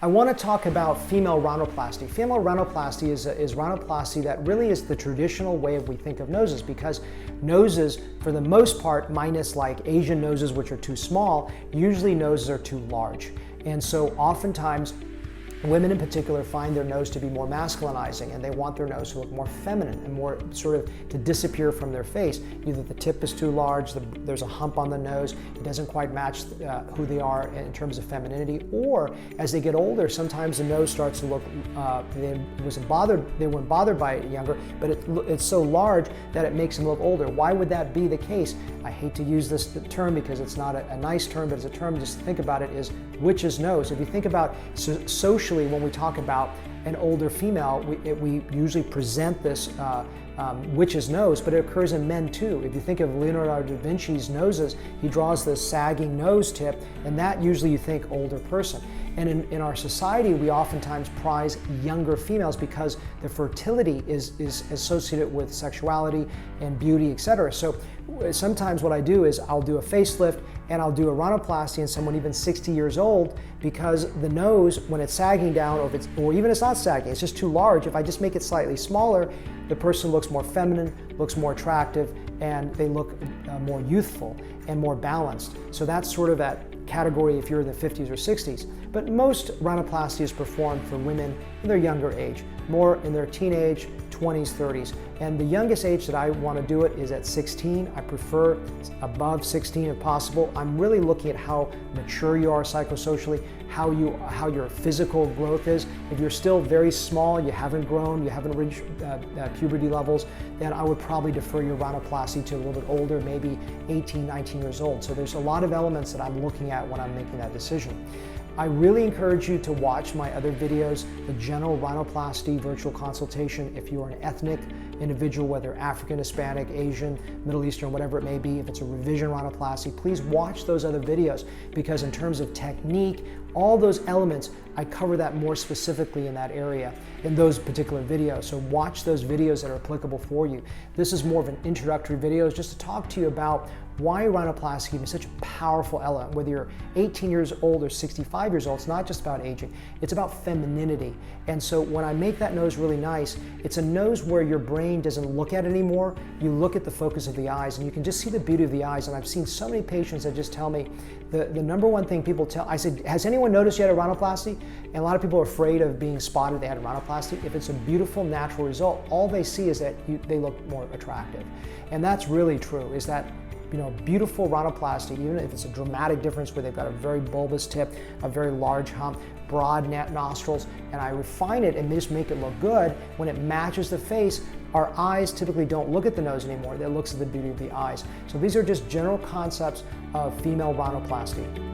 I want to talk about female rhinoplasty. Female rhinoplasty is rhinoplasty that really is the traditional way we think of noses, because noses, for the most part, minus like Asian noses which are too small, usually noses are too large. And so oftentimes, women in particular find their nose to be more masculinizing, and they want their nose to look more feminine and more sort of to disappear from their face. Either the tip is too large, there's a hump on the nose, it doesn't quite match who they are in terms of femininity, or as they get older, sometimes the nose starts to look, they weren't bothered by it younger, but it's so large that it makes them look older. Why would that be the case? I hate to use this term because it's not a nice term, but it's a term, just think about it, is witch's nose. If you think about socially, when we talk about an older female, we usually present this witch's nose, but it occurs in men too. If you think of Leonardo da Vinci's noses, he draws this sagging nose tip, and that usually you think older person. And in our society, we oftentimes prize younger females because the fertility is associated with sexuality and beauty, etc. So sometimes what I do is I'll do a facelift and I'll do a rhinoplasty in someone even 60 years old, because the nose, when it's sagging down, or even it's not sagging, it's just too large, if I just make it slightly smaller, the person looks more feminine, looks more attractive, and they look more youthful and more balanced. So that's sort of that category if you're in the 50s or 60s. But most rhinoplasty is performed for women in their younger age, more in their teenage, 20s, 30s. And the youngest age that I want to do it is at 16. I prefer above 16 if possible. I'm really looking at how mature you are psychosocially, how your physical growth is. If you're still very small, you haven't grown, you haven't reached puberty levels, then I would probably defer your rhinoplasty to a little bit older, maybe 18, 19 years old. So there's a lot of elements that I'm looking at when I'm making that decision. I really encourage you to watch my other videos, the general rhinoplasty virtual consultation. If you are an ethnic individual, whether African, Hispanic, Asian, Middle Eastern, whatever it may be, if it's a revision rhinoplasty, please watch those other videos, because in terms of technique, all those elements, I cover that more specifically in that area, in those particular videos. So watch those videos that are applicable for you. This is more of an introductory video, just to talk to you about why rhinoplasty is such a powerful element. Whether you're 18 years old or 65 years old, it's not just about aging, it's about femininity. And so when I make that nose really nice, it's a nose where your brain doesn't look at it anymore. You look at the focus of the eyes, and you can just see the beauty of the eyes. And I've seen so many patients that just tell me, the number one thing people tell, I said, has anyone noticed you had a rhinoplasty? And a lot of people are afraid of being spotted they had a rhinoplasty. If it's a beautiful, natural result, all they see is that they look more attractive. And that's really true, is that beautiful rhinoplasty, even if it's a dramatic difference where they've got a very bulbous tip, a very large hump, broad nostrils, and I refine it and just make it look good, when it matches the face, our eyes typically don't look at the nose anymore. They look at the beauty of the eyes. So these are just general concepts of female rhinoplasty.